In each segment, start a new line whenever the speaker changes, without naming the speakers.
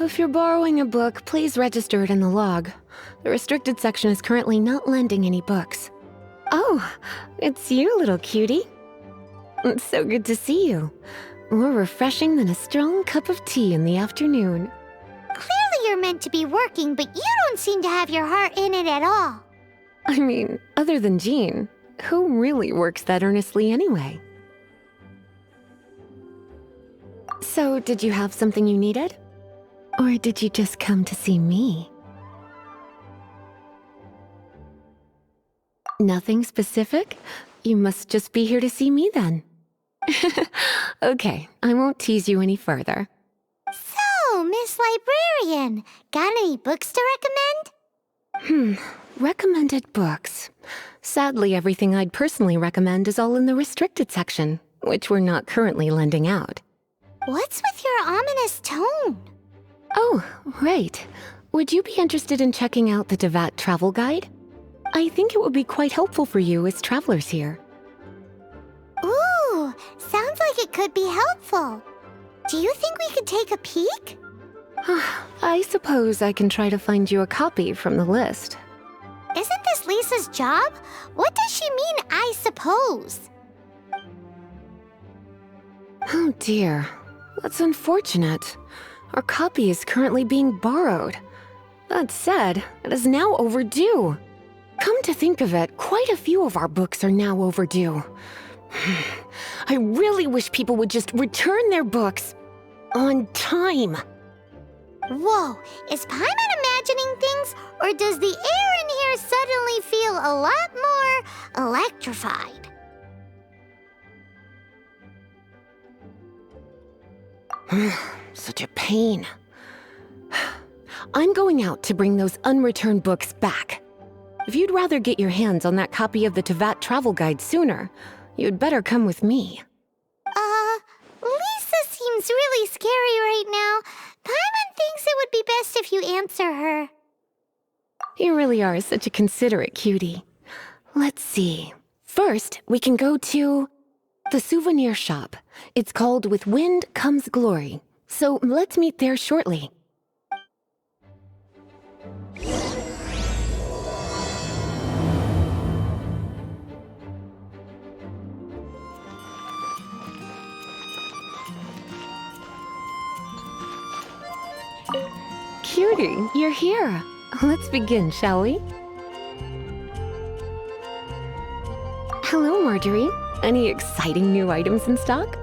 If you're borrowing a book, please register it in the log. The restricted section is currently not lending any books. Oh, it's you, little cutie. It's so good to see you. More refreshing than a strong cup of tea in the afternoon.
Clearly you're meant to be working, but you don't seem to have your heart in it at all.
I mean, other than Jean, who really works that earnestly anyway? So, did you have something you needed? Or did you just come to see me? Nothing specific? You must just be here to see me then. Okay, I won't tease you any further.
So, Miss Librarian, got any books to recommend?
Recommended books. Sadly, everything I'd personally recommend is all in the restricted section, which we're not currently lending out.
What's with your ominous tone?
Oh, right. Would you be interested in checking out the Tevat travel guide? I think it would be quite helpful for you as travelers here.
Ooh, sounds like it could be helpful. Do you think we could take a peek?
I suppose I can try to find you a copy from the list.
Isn't this Lisa's job? What does she mean, I suppose?
Oh dear, that's unfortunate. Our copy is currently being borrowed. That said, it is now overdue. Come to think of it, quite a few of our books are now overdue. I really wish people would just return their books on time.
Whoa, is Paimon imagining things, or does the air in here suddenly feel a lot more electrified?
Such a pain. I'm going out to bring those unreturned books back. If you'd rather get your hands on that copy of the Tevat travel guide sooner, you'd better come with me.
Lisa seems really scary right now. Paimon thinks it would be best if you answer her.
You really are such a considerate cutie. Let's see. First, we can go to the souvenir shop. It's called With Wind Comes Glory. So let's meet there shortly. Cutie, you're here. Let's begin, shall we? Hello, Marjorie. Any exciting new items in stock?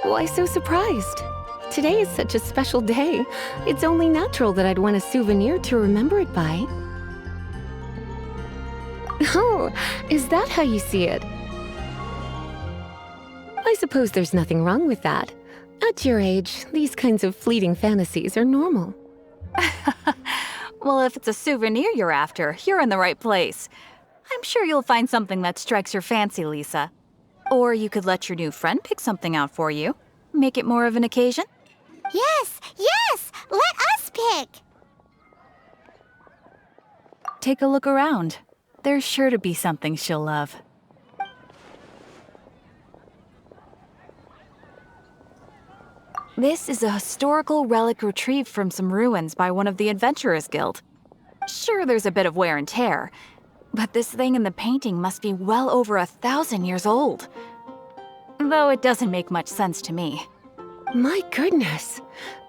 Why so surprised? Today is such a special day. It's only natural that I'd want a souvenir to remember it by. Oh, is that how you see it? I suppose there's nothing wrong with that. At your age, these kinds of fleeting fantasies are normal.
Well, if it's a souvenir you're after, you're in the right place. I'm sure you'll find something that strikes your fancy, Lisa. Or you could let your new friend pick something out for you. Make it more of an occasion.
Yes, let us pick.
Take a look around. There's sure to be something she'll love. This is a historical relic retrieved from some ruins by one of the Adventurers Guild. Sure, there's a bit of wear and tear, but this thing in the painting must be well over 1,000 years old. Though it doesn't make much sense to me.
My goodness!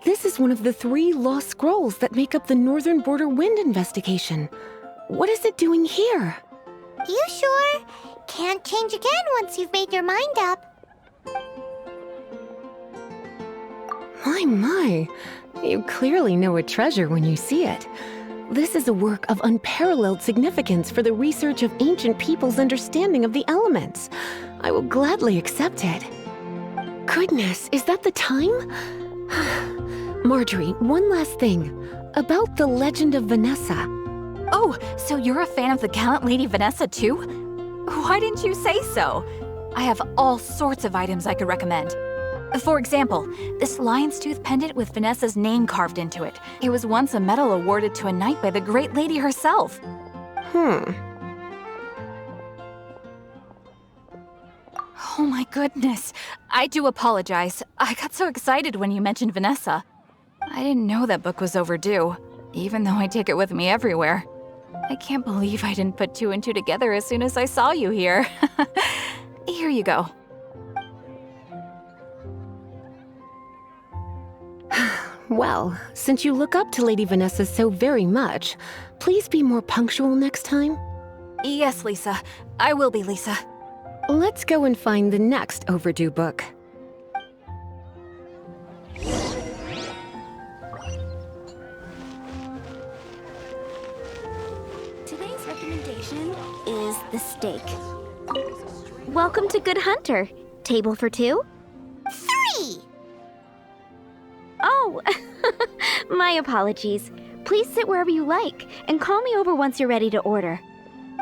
This is one of the 3 lost scrolls that make up the Northern Border Wind investigation. What is it doing here?
You sure? Can't change again once you've made your mind up.
My. You clearly know a treasure when you see it. This is a work of unparalleled significance for the research of ancient people's understanding of the elements. I will gladly accept it. Goodness, is that the time? Marjorie, one last thing. About the legend of Vanessa.
Oh, so you're a fan of the gallant Lady Vanessa too? Why didn't you say so? I have all sorts of items I could recommend. For example, this lion's tooth pendant with Vanessa's name carved into it. It was once a medal awarded to a knight by the great lady herself.
Hmm.
Oh my goodness. I do apologize. I got so excited when you mentioned Vanessa. I didn't know that book was overdue, even though I take it with me everywhere. I can't believe I didn't put two and two together as soon as I saw you here. Here you go.
Well, since you look up to Lady Vanessa so very much, please be more punctual next time.
Yes, Lisa. I will be, Lisa.
Let's go and find the next overdue book.
Today's recommendation is the steak. Welcome to Good Hunter. Table for two?
3!
Oh, my apologies. Please sit wherever you like and call me over once you're ready to order.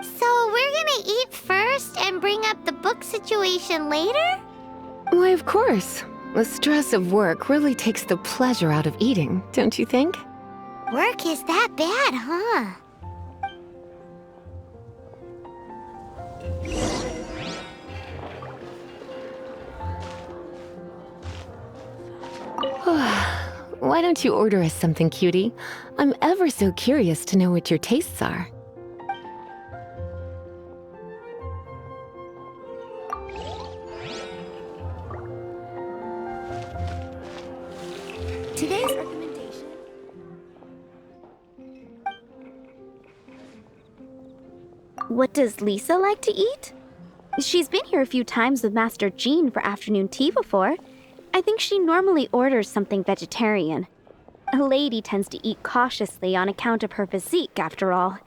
So we're gonna eat first and bring up the book situation later?
Why, of course. The stress of work really takes the pleasure out of eating, don't you think?
Work is that bad, huh?
Why don't you order us something, cutie? I'm ever so curious to know what your tastes are.
Today's recommendation. What does Lisa like to eat? She's been here a few times with Master Jean for afternoon tea before. I think she normally orders something vegetarian. A lady tends to eat cautiously on account of her physique, after all.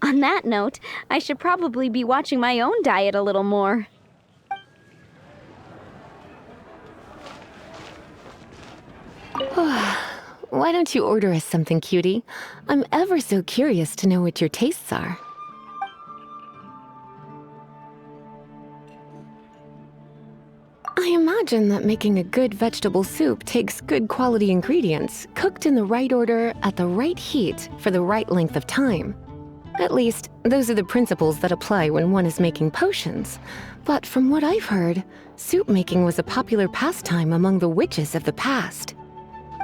On that note, I should probably be watching my own diet a little more.
Why don't you order us something, cutie? I'm ever so curious to know what your tastes are. I imagine that making a good vegetable soup takes good quality ingredients, cooked in the right order, at the right heat, for the right length of time. At least, those are the principles that apply when one is making potions. But from what I've heard, soup making was a popular pastime among the witches of the past.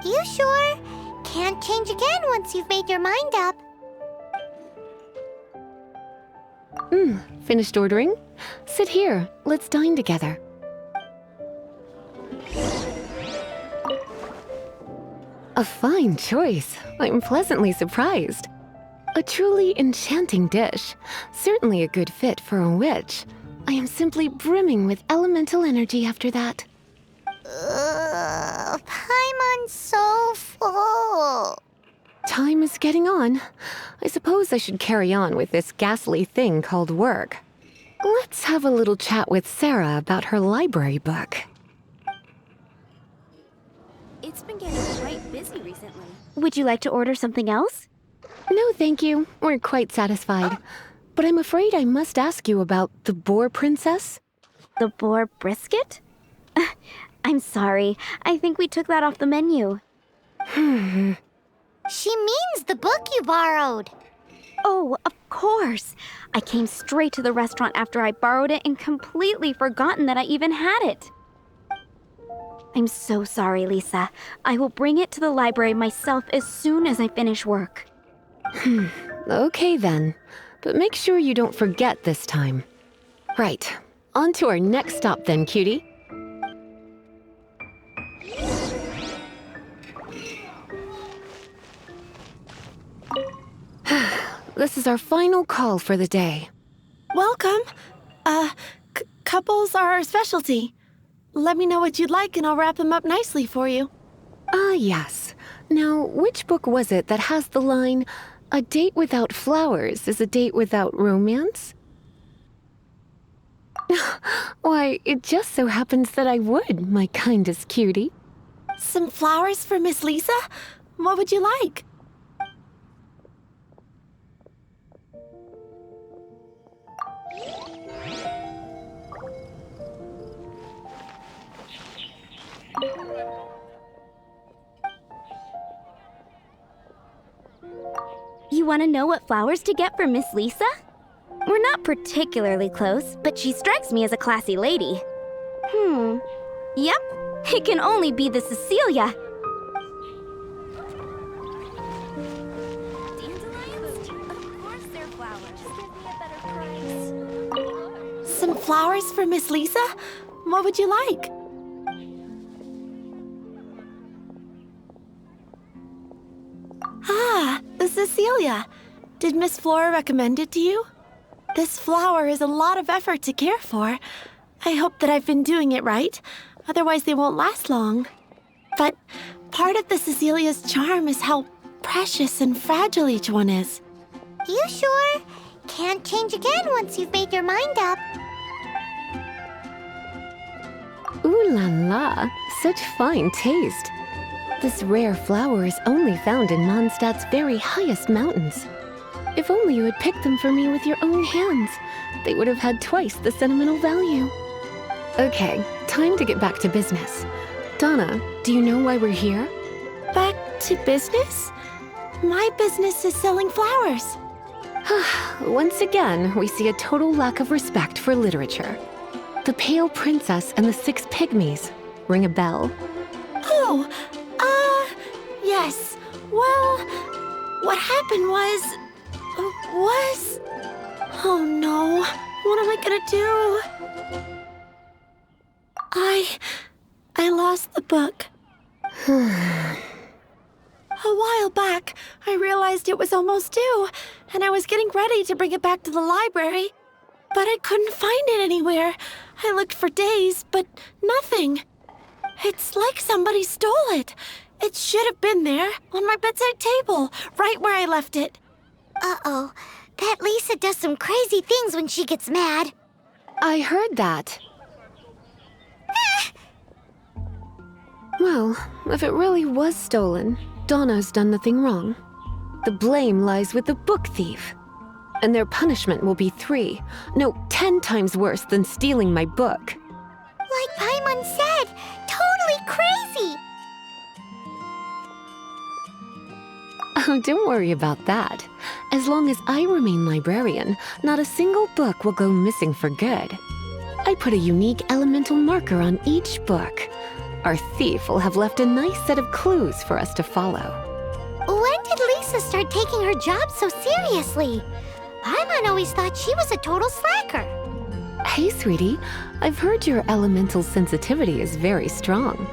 You sure? Can't change again once you've made your mind up.
Finished ordering? Sit here, let's dine together. A fine choice. I'm pleasantly surprised. A truly enchanting dish. Certainly a good fit for a witch. I am simply brimming with elemental energy after that.
Paimon's so full.
Time is getting on. I suppose I should carry on with this ghastly thing called work. Let's have a little chat with Sarah about her library book.
It's been getting quite busy recently. Would you like to order something else?
No, thank you. We're quite satisfied. But I'm afraid I must ask you about the boar princess.
The boar brisket? I'm sorry. I think we took that off the menu.
She means the book you borrowed.
Oh, of course. I came straight to the restaurant after I borrowed it and completely forgotten that I even had it. I'm so sorry, Lisa. I will bring it to the library myself as soon as I finish work.
Okay then. But make sure you don't forget this time. Right. On to our next stop then, cutie. This is our final call for the day.
Welcome. Couples are our specialty. Let me know what you'd like and I'll wrap them up nicely for you.
Yes. Now, which book was it that has the line, "A date without flowers is a date without romance"? Why, it just so happens that I would, my kindest cutie.
Some flowers for Miss Lisa? What would you like?
You want to know what flowers to get for Miss Lisa? We're not particularly close, but she strikes me as a classy lady. Yep, it can only be the Cecilia.
flowers for Miss Lisa? What would you like? Ah, Cecilia. Did Miss Flora recommend it to you? This flower is a lot of effort to care for. I hope that I've been doing it right. Otherwise, they won't last long. But part of the Cecilia's charm is how precious and fragile each one is.
You sure? Can't change again once you've made your mind up.
Ooh la la, such fine taste. This rare flower is only found in Mondstadt's very highest mountains. If only you had picked them for me with your own hands, they would have had twice the sentimental value. Okay, time to get back to business. Donna, do you know why we're here?
Back to business? My business is selling flowers.
Once again, we see a total lack of respect for literature. The Pale Princess and the Six Pygmies. Ring a bell?
Oh, yes. Well, what happened was... Oh no, what am I gonna do? I lost the book. A while back, I realized it was almost due, and I was getting ready to bring it back to the library. But I couldn't find it anywhere. I looked for days, but nothing. It's like somebody stole it. It should have been there, on my bedside table, right where I left it.
Uh-oh. That Lisa does some crazy things when she gets mad.
I heard that. Well, if it really was stolen, Donna's done nothing wrong. The blame lies with the book thief. And their punishment will be 10 times worse than stealing my book.
Like Paimon said, totally crazy.
Oh, don't worry about that. As long as I remain librarian, not a single book will go missing for good. I put a unique elemental marker on each book. Our thief will have left a nice set of clues for us to follow.
When did Lisa start taking her job so seriously? Paimon always thought she was a total slacker.
Hey, sweetie, I've heard your elemental sensitivity is very strong.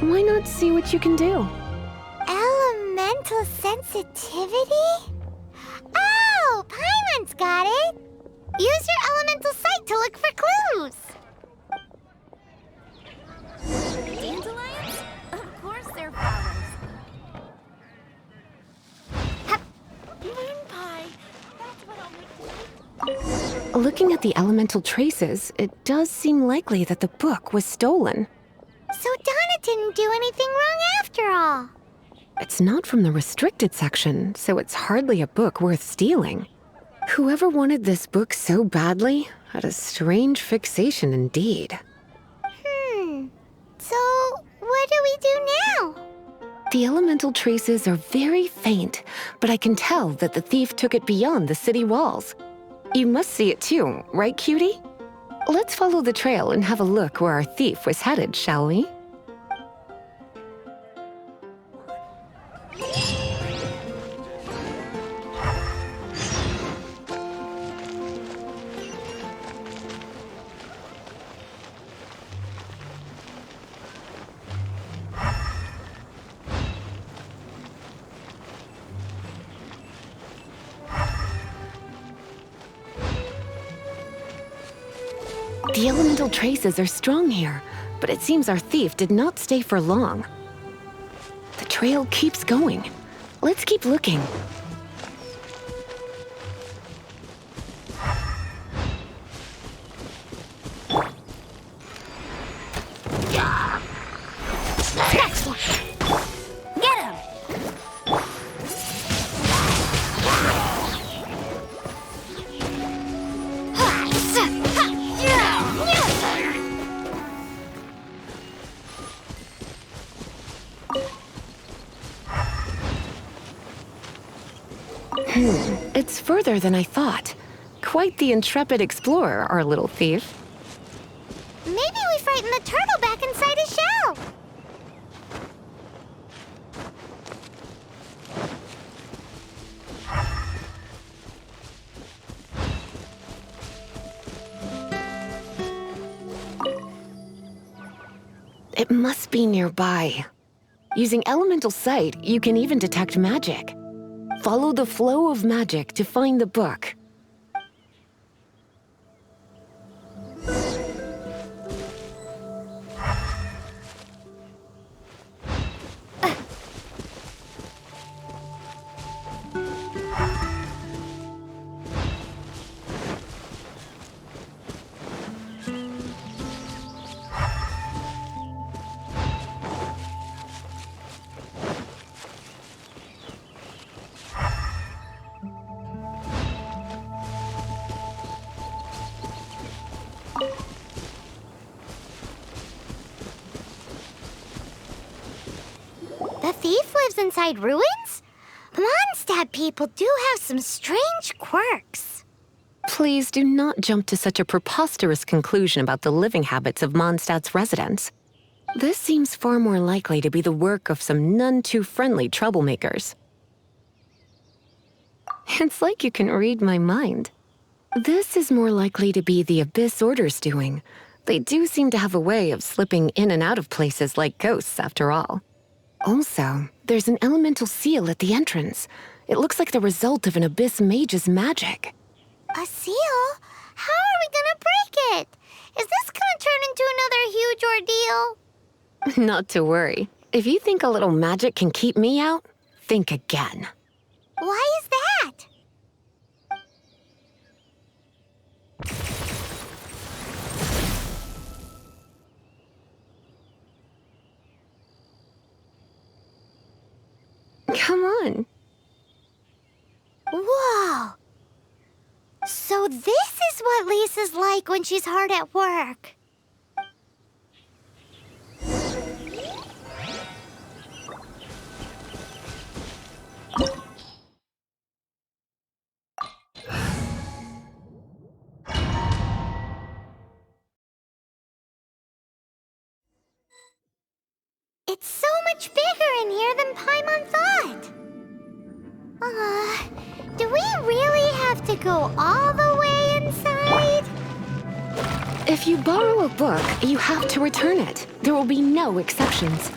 Why not see what you can do?
Elemental sensitivity? Oh, Paimon's got it. Use your elemental sight to look for clues.
Dandelions? Of course they're flowers.
Moon pie. That's what I'll make.
Looking at the elemental traces, it does seem likely that the book was stolen.
So Donna didn't do anything wrong after all.
It's not from the restricted section, so it's hardly a book worth stealing. Whoever wanted this book so badly had a strange fixation indeed.
So what do we do now?
The elemental traces are very faint, but I can tell that the thief took it beyond the city walls. You must see it too, right, cutie? Let's follow the trail and have a look where our thief was headed, shall we? The elemental traces are strong here, but it seems our thief did not stay for long. The trail keeps going. Let's keep looking.
Get him!
It's further than I thought. Quite the intrepid explorer, our little thief.
Maybe we frightened the turtle back inside his shell.
It must be nearby. Using elemental sight, you can even detect magic. Follow the flow of magic to find the book.
The thief lives inside ruins? The Mondstadt people do have some strange quirks.
Please do not jump to such a preposterous conclusion about the living habits of Mondstadt's residents. This seems far more likely to be the work of some none-too-friendly troublemakers. It's like you can read my mind. This is more likely to be the Abyss Order's doing. They do seem to have a way of slipping in and out of places like ghosts, after all. Also, there's an elemental seal at the entrance. It looks like the result of an Abyss mage's magic.
A seal? How are we gonna break it? Is this gonna turn into another huge ordeal?
Not to worry. If you think a little magic can keep me out, think again.
Why is that?
Come on.
Whoa! So this is what Lisa's like when she's hard at work. It's so much bigger in here than Paimon thought. Do we really have to go all the way inside?
If you borrow a book, you have to return it. There will be no exceptions.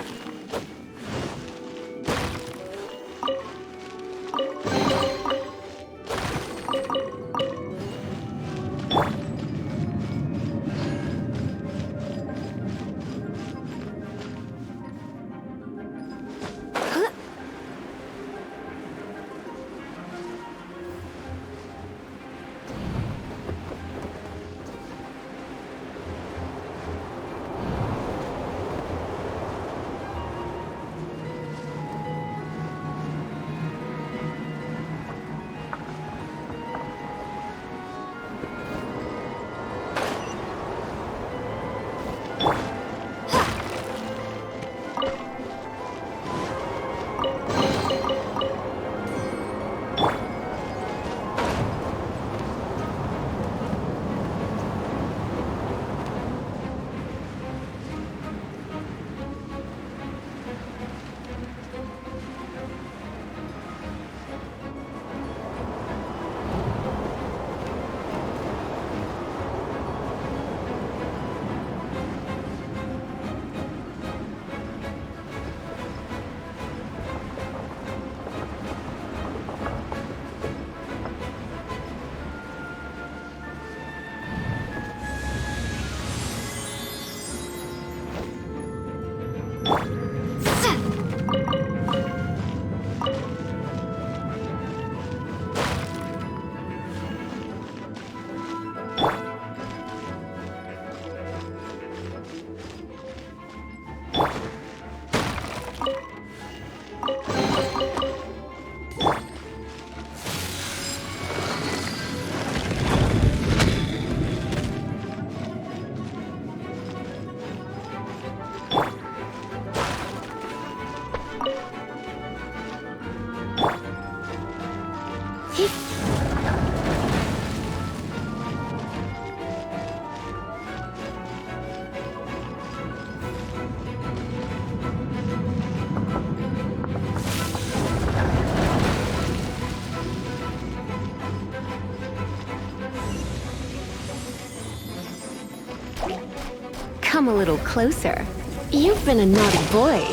Come a little closer. You've been a naughty boy.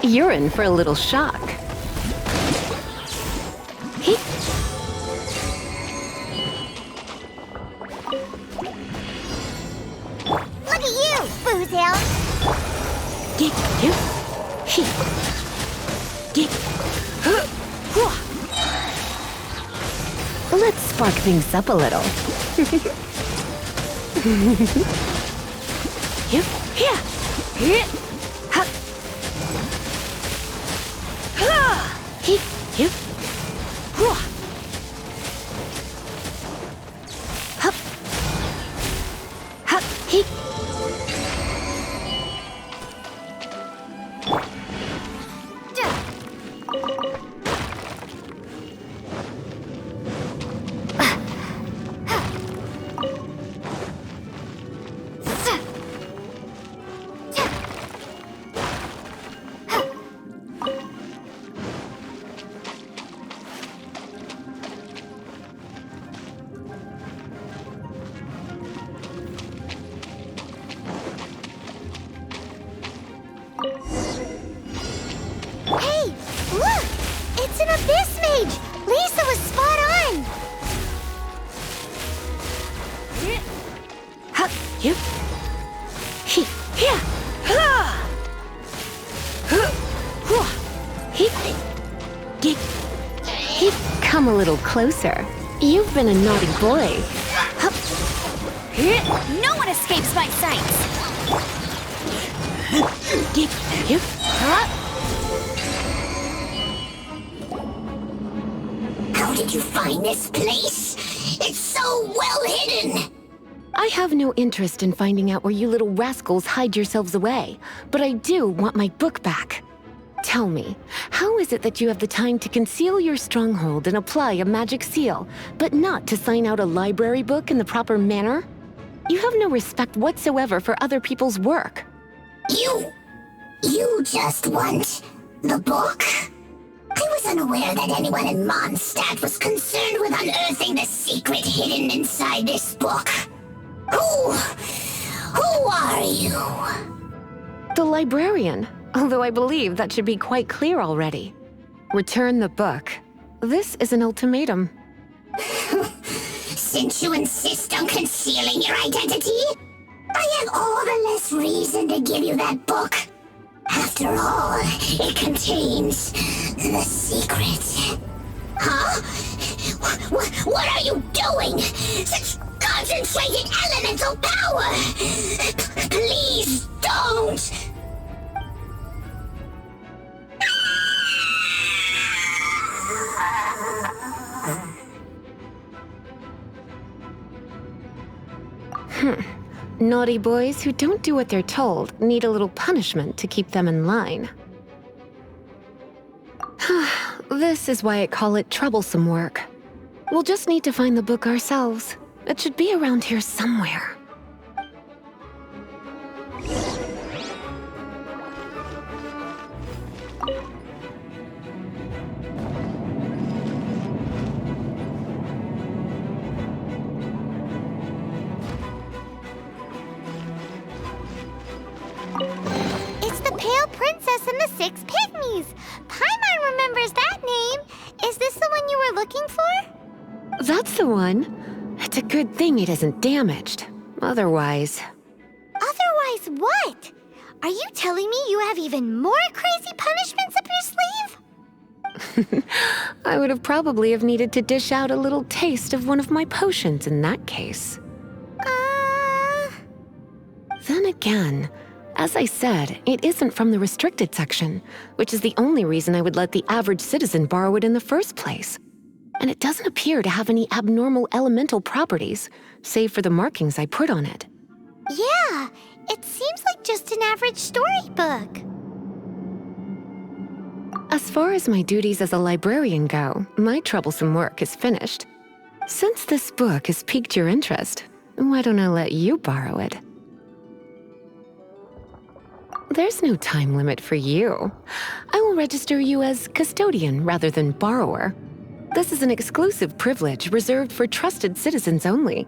You're in for a little shock.
Look at you, Boozle!
Let's spark things up a little.
Hey, look! It's an abyss mage! Lisa was spot on!
Come a little closer. You've been a naughty boy.
No one escapes my sights!
How did you find this place? It's so well hidden!
I have no interest in finding out where you little rascals hide yourselves away, but I do want my book back. Tell me, how is it that you have the time to conceal your stronghold and apply a magic seal, but not to sign out a library book in the proper manner? You have no respect whatsoever for other people's work.
You just want the book? I was unaware that anyone in Mondstadt was concerned with unearthing the secret hidden inside this book. Who are you?
The Librarian, although I believe that should be quite clear already. Return the book. This is an ultimatum.
Since you insist on concealing your identity, I have all the less reason to give you that book. After all, it contains the secret. Huh? What are you doing? Such concentrated elemental power! Please don't!
Naughty boys who don't do what they're told need a little punishment to keep them in line. This is why I call it troublesome work. We'll just need to find the book ourselves. It should be around here somewhere.
It's the Pale Princess and the Six Pygmies! Paimon remembers that name! Is this the one you were looking for?
That's the one. It's a good thing it isn't damaged. Otherwise...
Otherwise what? Are you telling me you have even more crazy punishments up your sleeve?
I would have probably have needed to dish out a little taste of one of my potions in that case. Then again, as I said, it isn't from the restricted section, which is the only reason I would let the average citizen borrow it in the first place. And it doesn't appear to have any abnormal elemental properties, save for the markings I put on it.
Yeah, it seems like just an average storybook.
As far as my duties as a librarian go, my troublesome work is finished. Since this book has piqued your interest, why don't I let you borrow it? There's no time limit for you. I will register you as custodian rather than borrower. This is an exclusive privilege reserved for trusted citizens only.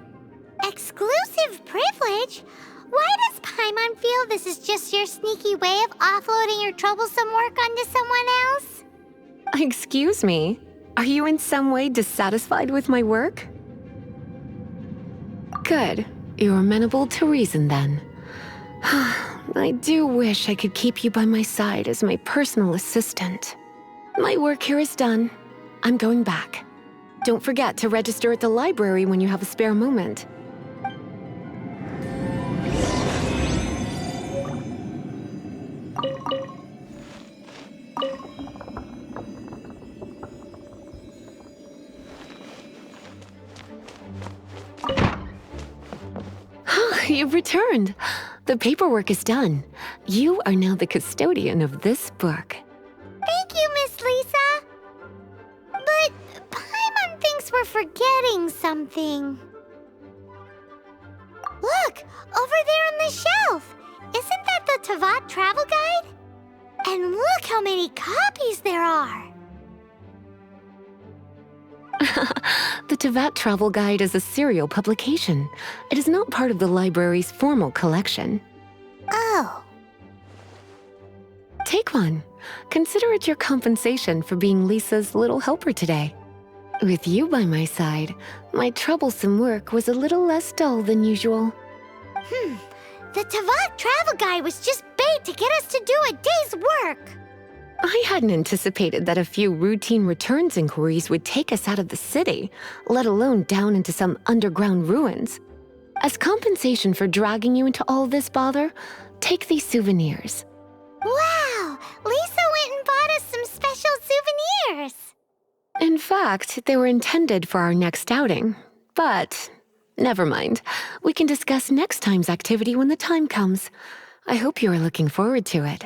Exclusive privilege? Why does Paimon feel this is just your sneaky way of offloading your troublesome work onto someone else?
Excuse me, are you in some way dissatisfied with my work? Good, you're amenable to reason then. I do wish I could keep you by my side as my personal assistant. My work here is done. I'm going back. Don't forget to register at the library when you have a spare moment. You've returned. The paperwork is done. You are now the custodian of this book.
Thank you, Miss Lisa. But Paimon thinks we're forgetting something. Look, over there on the shelf. Isn't that the Tavat travel guide? And look how many copies there are.
The Tavat Travel Guide is a serial publication. It is not part of the library's formal collection.
Oh.
Take one. Consider it your compensation for being Lisa's little helper today. With you by my side, my troublesome work was a little less dull than usual.
The Tavat travel guide was just bait to get us to do a day's work.
I hadn't anticipated that a few routine returns inquiries would take us out of the city, let alone down into some underground ruins. As compensation for dragging you into all this bother, take these souvenirs.
Wow! Lisa went and bought us some special souvenirs.
In fact, they were intended for our next outing. But never mind. We can discuss next time's activity when the time comes. I hope you are looking forward to it.